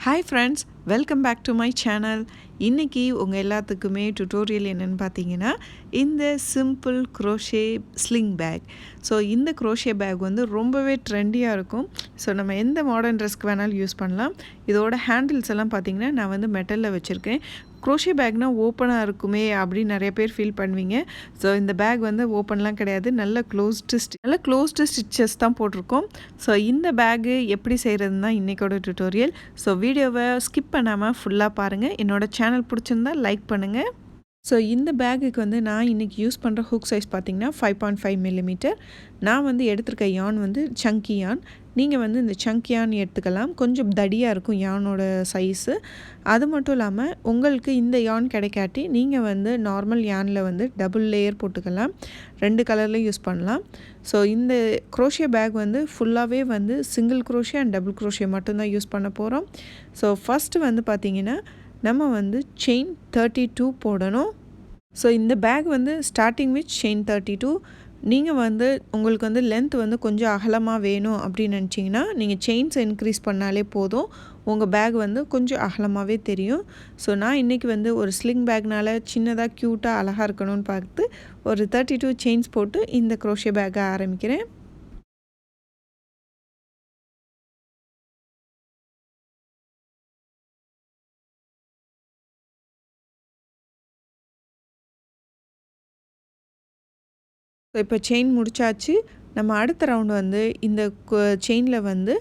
Hi friends, welcome back to my channel. இன்னைக்கு உங்க எல்லாத்துக்குமே டுட்டோரியல் என்னன்னு பார்த்தீங்கன்னா இந்த simple crochet sling bag. So இந்த crochet bag வந்து ரொம்பவே ட்ரெண்டியாக இருக்கும். ஸோ நம்ம எந்த மாடர்ன் ட்ரெஸ்க்கு வேணாலும் யூஸ் பண்ணலாம். இதோட ஹேண்டில்ஸ் எல்லாம் பார்த்தீங்கன்னா நான் வந்து மெட்டலில் வச்சுருக்கேன். crochet பேக்னால் ஓப்பனாக இருக்குமே அப்படின்னு நிறைய பேர் ஃபீல் பண்ணுவீங்க. ஸோ இந்த பேக் வந்து ஓப்பன்லாம் கிடையாது, நல்ல க்ளோஸ்டு ஸ்டிச்சஸ் தான் போட்டிருக்கோம். ஸோ இந்த பேக்கு எப்படி செய்கிறதுன்னு தான் இன்றைக்கோட டுட்டோரியல். ஸோ வீடியோவை ஸ்கிப் பண்ணாமல் ஃபுல்லாக பாருங்கள். என்னோடய சேனல் பிடிச்சிருந்தா லைக் பண்ணுங்கள். ஸோ இந்த பேக்குக்கு வந்து நான் இன்றைக்கி யூஸ் பண்ணுற ஹுக் சைஸ் பார்த்திங்கன்னா 5.5 மில்லிமீட்டர். நான் வந்து எடுத்துருக்க யான் வந்து சங்கி யான். நீங்கள் வந்து இந்த சங்கி யான் எடுத்துக்கலாம். கொஞ்சம் தடியாக இருக்கும் யானோட சைஸு. அது மட்டும் இல்லாமல் உங்களுக்கு இந்த யான் கிடைக்காட்டி நீங்கள் வந்து நார்மல் யானில் வந்து டபுள் லேயர் போட்டுக்கலாம். 2 கலர்லேயும் யூஸ் பண்ணலாம். ஸோ இந்த crochet பேக் வந்து ஃபுல்லாகவே வந்து single crochet and double crochet மட்டும்தான் யூஸ் பண்ண போகிறோம். ஸோ ஃபஸ்ட்டு வந்து பார்த்திங்கன்னா நம்ம வந்து செயின் 32 போடணும். ஸோ இந்த பேக் வந்து ஸ்டார்டிங் வித் செயின் 32. நீங்கள் வந்து உங்களுக்கு வந்து லென்த் வந்து கொஞ்சம் அகலமாக வேணும் அப்படின்னு நினச்சிங்கன்னா நீங்கள் செயின்ஸை இன்க்ரீஸ் பண்ணாலே போதும், உங்கள் பேக் வந்து கொஞ்சம் அகலமாகவே தெரியும். ஸோ நான் இன்றைக்கி வந்து ஒரு ஸ்லிங் பேக்னால் சின்னதாக க்யூட்டாக அழகாக இருக்கணும்னு பார்த்து ஒரு 32 செயின்ஸ் போட்டு இந்த crochet பேக்கை ஆரம்பிக்கிறேன். ஸோ இப்போ செயின் முடிச்சாச்சு. நம்ம அடுத்த ரவுண்டு வந்து இந்த செயினில் வந்து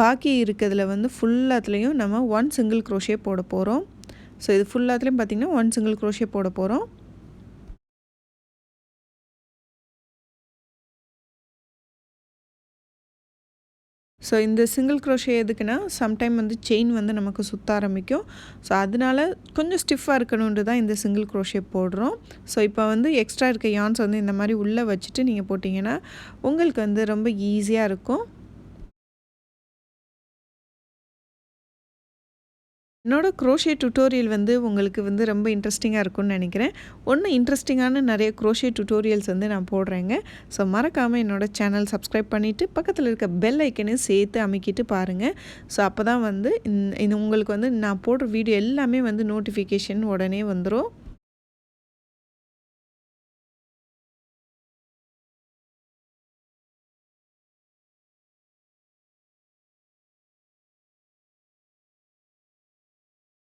பாக்கி இருக்கிறதுல வந்து ஃபுல்லாத்துலேயும் நம்ம 1 சிங்கிள் crochet போட போகிறோம். ஸோ இது ஃபுல்லாத்துலேயும் பார்த்திங்கன்னா 1 சிங்கிள் crochet போட போகிறோம். ஸோ இந்த சிங்கிள் crochet எதுக்குன்னா சம்டைம் வந்து செயின் வந்து நமக்கு சுற்ற ஆரம்பிக்கும். ஸோ அதனால கொஞ்சம் ஸ்டிஃபாக இருக்கணுன்ட்டு தான் இந்த சிங்கிள் crochet போடுறோம். ஸோ இப்போ வந்து எக்ஸ்ட்ரா இருக்க யான்ஸ் வந்து இந்த மாதிரி உள்ளே வச்சுட்டு நீங்கள் போட்டிங்கன்னா உங்களுக்கு வந்து ரொம்ப ஈஸியாக இருக்கும். என்னோடய crochet டுட்டோரியல் வந்து உங்களுக்கு வந்து ரொம்ப இன்ட்ரெஸ்டிங்காக இருக்கும்னு நினைக்கிறேன். இன்ட்ரெஸ்டிங்கான நிறைய crochet டுட்டோரியல்ஸ் வந்து நான் போடுறேங்க. ஸோ மறக்காமல் என்னோடய சேனல் சப்ஸ்கிரைப் பண்ணிவிட்டு பக்கத்தில் இருக்க பெல் ஐக்கனையும் சேர்த்து அமைக்கிட்டு பாருங்கள். ஸோ அப்போ தான் வந்து உங்களுக்கு வந்து நான் போடுற வீடியோ எல்லாமே வந்து நோட்டிஃபிகேஷன் உடனே வந்துடும்.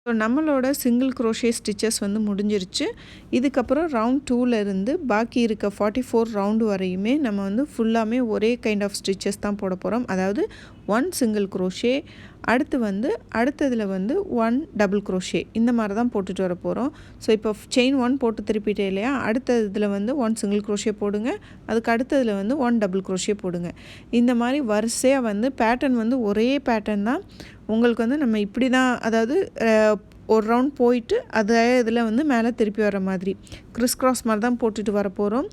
ஸோ நம்மளோட சிங்கிள் crochet ஸ்டிச்சஸ் வந்து முடிஞ்சிருச்சு. இதுக்கப்புறம் ரவுண்ட் 2லேருந்து பாக்கி இருக்க 44 ரவுண்டு வரையுமே நம்ம வந்து ஃபுல்லாமே ஒரே கைண்ட் ஆஃப் ஸ்டிச்சஸ் தான் போட போகிறோம். அதாவது 1 சிங்கிள் crochet, அடுத்ததில் வந்து 1 டபுள் crochet, இந்த மாதிரி தான் போட்டுட்டு வர போகிறோம். ஸோ இப்போ செயின் 1 போட்டு திருப்பிட்டே இல்லையா, அடுத்த இதில் வந்து 1 சிங்கிள் crochet போடுங்க, அதுக்கு அடுத்ததில் வந்து 1 டபுள் crochet போடுங்க. இந்த மாதிரி வரிசையாக வந்து பேட்டர்ன் வந்து ஒரே பேட்டர்ன் தான். உங்களுக்கு வந்து நம்ம இப்படி தான், அதாவது ஒரு ரவுண்ட் போயிட்டு அதே இதில் வந்து மேலே திருப்பி வர மாதிரி கிறிஸ் மாதிரி தான் போட்டுட்டு வர போகிறோம்.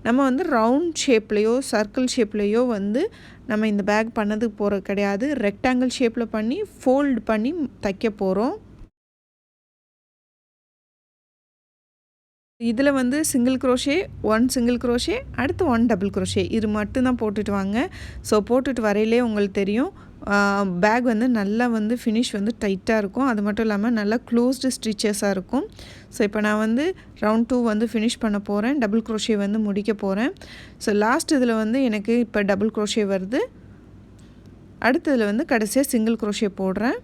நம்ம வந்து ரவுண்ட் ஷேப்லேயோ சர்க்கிள் ஷேப்லேயோ வந்து நம்ம இந்த பேக் பண்ணது போகிறது கிடையாது. ரெக்டாங்கிள் ஷேப்பில் பண்ணி ஃபோல்டு பண்ணி தைக்க போகிறோம். இதில் வந்து சிங்கிள் crochet, 1 சிங்கிள் crochet, அடுத்து 1 டபுள் crochet, இது மட்டும்தான் போட்டுட்டு வாங்க. ஸோ போட்டுட்டு வரையிலே உங்களுக்கு தெரியும் பேக் வந்து நல்லா வந்து ஃபினிஷ் வந்து டைட்டாக இருக்கும். அது மட்டும் இல்லாமல் நல்லா க்ளோஸ்டு ஸ்டிச்சஸாக இருக்கும். ஸோ இப்போ நான் வந்து ரவுண்ட் 2 வந்து ஃபினிஷ் பண்ண போகிறேன், டபுள் crochet வந்து முடிக்க போகிறேன். ஸோ லாஸ்ட் இதில் வந்து எனக்கு இப்போ டபுள் crochet வருது. அடுத்ததில் வந்து கடைசியாக சிங்கிள் crochet போடுறேன்.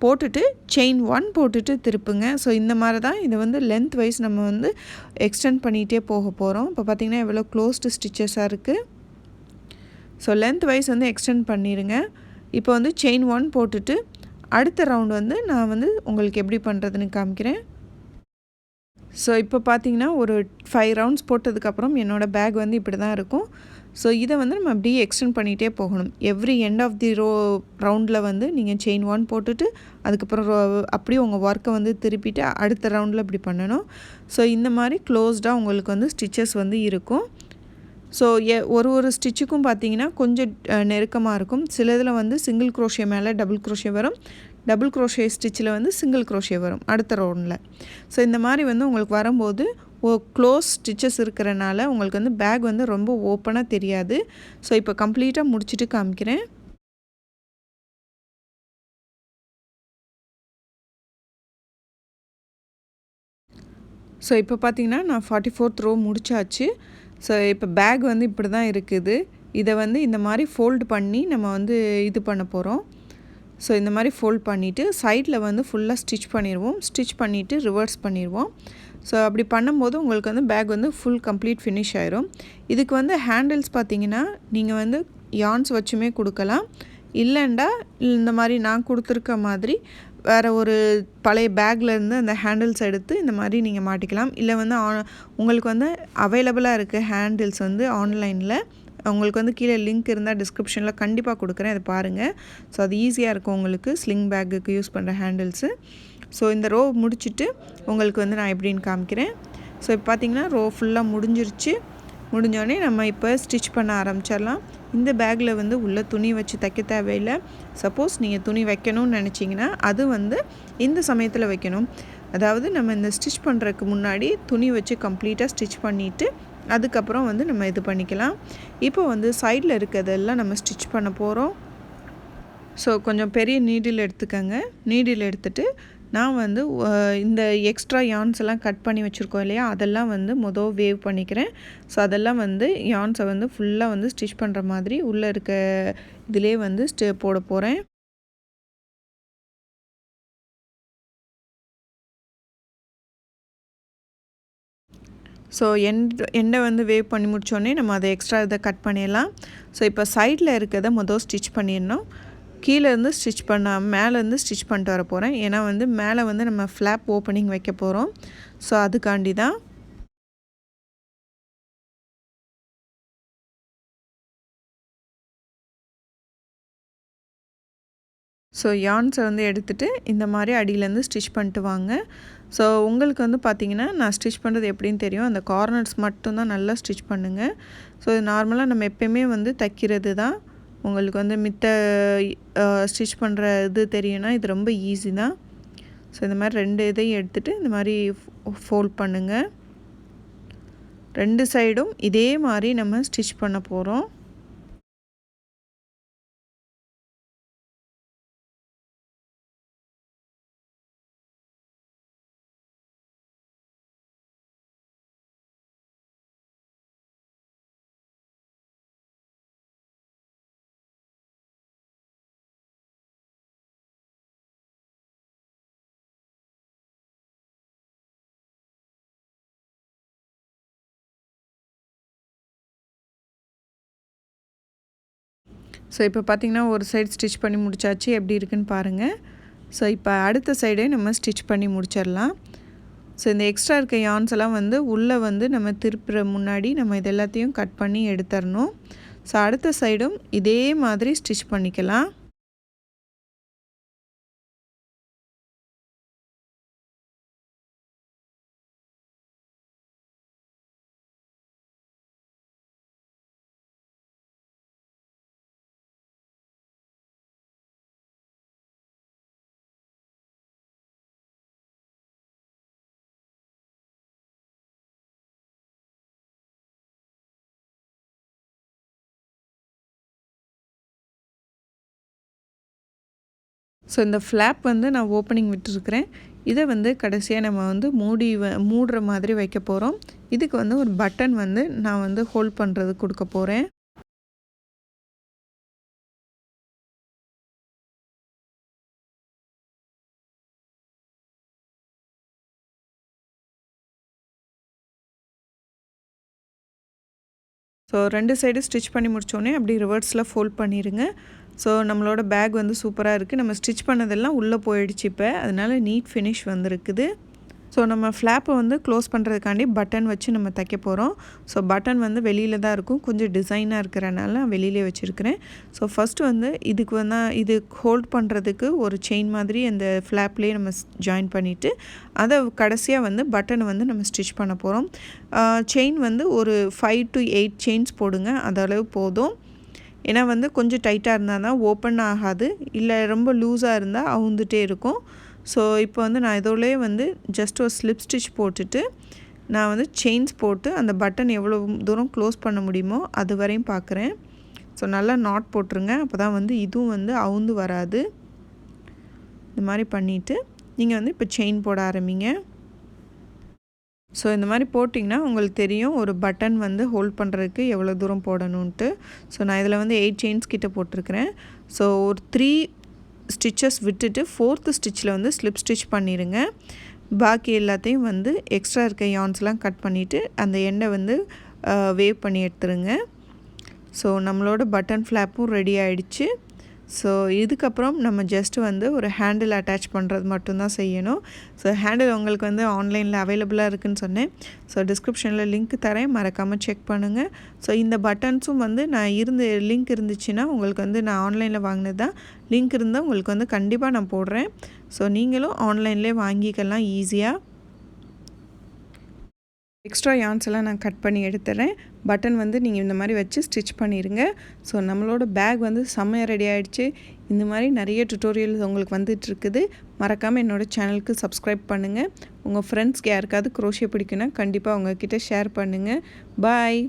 போட்டுட்டு செயின் 1 போட்டுட்டு திருப்புங்க. ஸோ இந்த மாதிரி தான் இதை வந்து லென்த் வைஸ் நம்ம வந்து எக்ஸ்டெண்ட் பண்ணிகிட்டே போக போகிறோம். இப்போ பார்த்திங்கன்னா எவ்வளோ க்ளோஸ்டு ஸ்டிச்சஸாக இருக்குது. ஸோ லென்த் வைஸ் வந்து எக்ஸ்டெண்ட் பண்ணிடுங்க. இப்போ வந்து செயின் 1 போட்டுட்டு அடுத்த ரவுண்ட் வந்து நான் வந்து உங்களுக்கு எப்படி பண்ணுறதுன்னு காமிக்கிறேன். ஸோ இப்போ பார்த்தீங்கன்னா ஒரு 5 ரவுண்ட்ஸ் போட்டதுக்கப்புறம் என்னோடய பேக் வந்து இப்படி தான் இருக்கும். ஸோ இதை வந்து நம்ம அப்படியே எக்ஸ்டெண்ட் பண்ணிகிட்டே போகணும். எவ்ரி எண்ட் ஆஃப் தி ரவுண்டில் வந்து நீங்கள் செயின் 1 போட்டுட்டு அதுக்கப்புறம் அப்படியே உங்கள் ஒர்க்கை வந்து திருப்பிட்டு அடுத்த ரவுண்டில் இப்படி பண்ணணும். ஸோ இந்த மாதிரி க்ளோஸ்டாக உங்களுக்கு வந்து ஸ்டிச்சஸ் வந்து இருக்கும். ஸோ ஒரு ஸ்டிச்சுக்கும் பார்த்தீங்கன்னா கொஞ்சம் நெருக்கமாக இருக்கும். சில இதில் வந்து சிங்கிள் crochet மேலே டபுள் crochet வரும், டபுள் crochet ஸ்டிச்சில் வந்து சிங்கிள் crochet வரும் அடுத்த ரவுண்டில். ஸோ இந்த மாதிரி வந்து உங்களுக்கு வரும்போது க்ளோஸ் ஸ்டிச்சஸ் இருக்கிறனால உங்களுக்கு வந்து பேக் வந்து ரொம்ப ஓப்பனாக தெரியாது. ஸோ இப்போ கம்ப்ளீட்டாக முடிச்சுட்டு காமிக்கிறேன். ஸோ இப்போ பார்த்தீங்கன்னா நான் 44th ரோ முடிச்சாச்சு. ஸோ இப்போ பேக் வந்து இப்படி தான் இருக்குது. இதை வந்து இந்த மாதிரி ஃபோல்டு பண்ணி நம்ம வந்து இது பண்ண போகிறோம். ஸோ இந்த மாதிரி ஃபோல்ட் பண்ணிவிட்டு சைடில் வந்து ஃபுல்லாக ஸ்டிச் பண்ணிடுவோம். ஸ்டிச் பண்ணிவிட்டு ரிவர்ஸ் பண்ணிடுவோம். ஸோ அப்படி பண்ணும்போது உங்களுக்கு வந்து பேக் வந்து ஃபுல் கம்ப்ளீட் ஃபினிஷ் ஆயிரும். இதுக்கு வந்து ஹேண்டில்ஸ் பார்த்தீங்கன்னா நீங்கள் வந்து யான்ஸ் வச்சுமே கொடுக்கலாம். இல்லைண்டா இந்த மாதிரி நான் கொடுத்துருக்க மாதிரி வேறு ஒரு பழைய பேக்லேருந்து அந்த ஹேண்டில்ஸ் எடுத்து இந்த மாதிரி நீங்கள் மாட்டிக்கலாம். இல்லை வந்து உங்களுக்கு வந்து அவைலபிளாக இருக்குது ஹேண்டில்ஸ் வந்து ஆன்லைனில். உங்களுக்கு வந்து கீழே லிங்க் இருந்தால் டிஸ்கிரிப்ஷனில் கண்டிப்பாக கொடுக்குறேன், அதை பாருங்கள். ஸோ அது ஈஸியாக இருக்கும் உங்களுக்கு ஸ்லிங் பேக்குக்கு யூஸ் பண்ணுற ஹேண்டில்ஸு. ஸோ இந்த ரோ முடிச்சுட்டு உங்களுக்கு வந்து நான் எப்படின்னு காமிக்கிறேன். ஸோ இப்போ பார்த்திங்கன்னா ரோ ஃபுல்லாக முடிஞ்சிருச்சு. முடிஞ்சோடனே நம்ம இப்போ ஸ்டிச் பண்ண ஆரம்பிச்சிடலாம். இந்த பேக்கில் வந்து உள்ள துணி வச்சு தைக்க தேவையில்லை. சப்போஸ் நீங்கள் துணி வைக்கணும்னு நினச்சிங்கன்னா அது வந்து இந்த சமயத்தில் வைக்கணும். அதாவது நம்ம இந்த ஸ்டிச் பண்ணுறதுக்கு முன்னாடி துணி வச்சு கம்ப்ளீட்டாக ஸ்டிச் பண்ணிவிட்டு அதுக்கப்புறம் வந்து நம்ம இது பண்ணிக்கலாம். இப்போ வந்து சைடில் இருக்கிறதெல்லாம் நம்ம ஸ்டிச் பண்ண போகிறோம். ஸோ கொஞ்சம் பெரிய நீடில் எடுத்துக்கோங்க. நீடில் எடுத்துகிட்டு நான் வந்து இந்த எக்ஸ்ட்ரா யான்ஸ் எல்லாம் கட் பண்ணி வச்சுருக்கோம் இல்லையா, அதெல்லாம் வந்து வேவ் பண்ணிக்கிறேன். ஸோ அதெல்லாம் வந்து யான்ஸை வந்து ஃபுல்லாக வந்து ஸ்டிச் பண்ணுற மாதிரி உள்ளே இருக்க இதிலே வந்து போட போகிறேன். ஸோ எண்டை வந்து வேவ் பண்ணி முடித்தோடனே நம்ம அதை எக்ஸ்ட்ரா இதை கட் பண்ணிடலாம். ஸோ இப்போ சைடில் இருக்கிறத ஸ்டிச் பண்ணிடணும். கீழேருந்து ஸ்டிச் பண்ணாமல் மேலேருந்து ஸ்டிச் பண்ணிட்டு வர போகிறேன். ஏன்னா வந்து மேலே வந்து நம்ம ஃப்ளாப் ஓப்பனிங் வைக்க போகிறோம். ஸோ அதுக்காண்டி தான். ஸோ யான்ஸை வந்து எடுத்துகிட்டு இந்த மாதிரி அடியிலேருந்து ஸ்டிச் பண்ணிட்டு வாங்க. ஸோ உங்களுக்கு வந்து பார்த்திங்கன்னா நான் ஸ்டிச் பண்ணுறது எப்படின்னு தெரியும். அந்த கார்னர்ஸ் மட்டும்தான் நல்லா ஸ்டிச் பண்ணுங்கள். ஸோ இது நார்மலாக நம்ம எப்போயுமே வந்து தைக்கிறது தான். உங்களுக்கு வந்து மித்த ஸ்டிச் பண்ணுற இது தெரியும்னா இது ரொம்ப ஈஸி தான். ஸோ இந்த மாதிரி 2 இதையும் எடுத்துகிட்டு இந்த மாதிரி ஃபோல்ட் பண்ணுங்கள். 2 சைடும் இதே மாதிரி நம்ம ஸ்டிச் பண்ண போகிறோம். ஸோ இப்போ பார்த்திங்கன்னா ஒரு சைடு ஸ்டிச் பண்ணி முடிச்சாச்சு. எப்படி இருக்குன்னு பாருங்கள். ஸோ இப்போ அடுத்த சைடே நம்ம ஸ்டிச் பண்ணி முடிச்சிடலாம். ஸோ இந்த எக்ஸ்ட்ரா இருக்க யான்ஸ் எல்லாம் வந்து உள்ளே வந்து நம்ம திருப்புற முன்னாடி நம்ம இது எல்லாத்தையும் கட் பண்ணி எடுத்துடணும். ஸோ அடுத்த சைடும் இதே மாதிரி ஸ்டிச் பண்ணிக்கலாம். ஸோ இந்த ஃப்ளாப் வந்து நான் ஓப்பனிங் விட்டுருக்கிறேன். இதை வந்து கடைசியாக நம்ம வந்து மூடுற மாதிரி வைக்க போகிறோம். இதுக்கு வந்து ஒரு பட்டன் வந்து நான் வந்து ஹோல்ட் பண்ணுறது கொடுக்க போகிறேன். ஸோ 2 சைடு ஸ்டிச் பண்ணி முடித்தோடனே அப்படி ரிவர்ஸில் ஃபோல்ட் பண்ணிடுங்க. ஸோ நம்மளோட பேக் வந்து சூப்பராக இருக்குது. நம்ம ஸ்டிச் பண்ணதெல்லாம் உள்ளே போயிடுச்சு இப்போ. அதனால் நீட் ஃபினிஷ் வந்துருக்குது. ஸோ நம்ம ஃப்ளாப்பை வந்து க்ளோஸ் பண்ணுறதுக்காண்டி பட்டன் வச்சு நம்ம தைக்க போகிறோம். ஸோ பட்டன் வந்து வெளியில் தான் இருக்கும். கொஞ்சம் டிசைனாக இருக்கிறனால நான் வெளியிலே வச்சுருக்கிறேன். ஸோ ஃபஸ்ட்டு வந்து இதுக்கு வந்து இது ஹோல்ட் பண்ணுறதுக்கு ஒரு செயின் மாதிரி அந்த ஃப்ளாப்லேயே நம்ம ஜாயின் பண்ணிவிட்டு அதை கடைசியாக வந்து பட்டனை வந்து நம்ம ஸ்டிச் பண்ண போகிறோம். செயின் வந்து ஒரு 5 to 8 செயின்ஸ் போடுங்க. அதளவு போதும். ஏன்னா வந்து கொஞ்சம் டைட்டாக இருந்தால் தான் ஓப்பன் ஆகாது. இல்லை ரொம்ப லூஸாக இருந்தால் அவுந்துட்டே இருக்கும். ஸோ இப்போ வந்து நான் இதோடயே வந்து ஜஸ்ட் ஒரு ஸ்லிப் ஸ்டிச் போட்டுட்டு நான் வந்து செயின்ஸ் போட்டு அந்த பட்டன் எவ்வளோ தூரம் க்ளோஸ் பண்ண முடியுமோ அது வரையும் பார்க்குறேன். ஸோ நல்லா நாட் போட்டுருங்க. அப்போ தான் வந்து இதுவும் வந்து அவுந்து வராது. இந்த மாதிரி பண்ணிவிட்டு நீங்கள் வந்து இப்போ செயின் போட ஆரம்பிங்க. ஸோ இந்த மாதிரி போட்டிங்கன்னா உங்களுக்கு தெரியும் ஒரு பட்டன் வந்து ஹோல்ட் பண்ணுறதுக்கு எவ்வளோ தூரம் போடணுன்ட்டு. ஸோ நான் இதில் வந்து 8 செயின்ஸ் கிட்ட போட்டிருக்கிறேன். ஸோ ஒரு 3 ஸ்டிச்சஸ் விட்டுட்டு 4th ஸ்டிச்சில் வந்து ஸ்லிப் ஸ்டிச் பண்ணிடுங்க. பாக்கி எல்லாத்தையும் வந்து எக்ஸ்ட்ரா இருக்க யான்ஸ்லாம் கட் பண்ணிவிட்டு அந்த எண்டை வந்து வேவ் பண்ணி எடுத்துருங்க. ஸோ நம்மளோட பட்டன் ஃப்ளாப்பும் ரெடி ஆகிடுச்சு. ஸோ இதுக்கப்புறம் நம்ம ஜஸ்ட்டு வந்து ஒரு ஹேண்டில் அட்டாச் பண்ணுறது மட்டும்தான் செய்யணும். ஸோ ஹேண்டில் உங்களுக்கு வந்து ஆன்லைனில் அவைலபிளாக இருக்குதுன்னு சொன்னேன். ஸோ டிஸ்கிரிப்ஷனில் லிங்க் தரேன், மறக்காமல் செக் பண்ணுங்கள். ஸோ இந்த பட்டன்ஸும் வந்து லிங்க் இருந்துச்சுன்னா உங்களுக்கு வந்து நான் ஆன்லைனில் வாங்கினது தான். லிங்க் இருந்தால் உங்களுக்கு வந்து கண்டிப்பாக நான் போடுறேன். ஸோ நீங்களும் ஆன்லைன்லேயே வாங்கிக்கலாம் ஈஸியாக. எக்ஸ்ட்ரா யான்ஸ் எல்லாம் நான் கட் பண்ணி எடுத்துறேன். பட்டன் வந்து நீங்கள் இந்த மாதிரி வச்சு ஸ்டிச் பண்ணிடுங்க. ஸோ நம்மளோட பேக் வந்து செம்மையாக ரெடி ஆகிடுச்சு. இந்த மாதிரி நிறைய டுட்டோரியல்ஸ் உங்களுக்கு வந்துட்டுருக்குது. மறக்காமல் என்னோடய சேனலுக்கு சப்ஸ்கிரைப் பண்ணுங்கள். உங்கள் ஃப்ரெண்ட்ஸ்க்கு யாருக்காவது குரோஷே பிடிக்குன்னா கண்டிப்பாக உங்ககிட்ட ஷேர் பண்ணுங்கள். பாய்.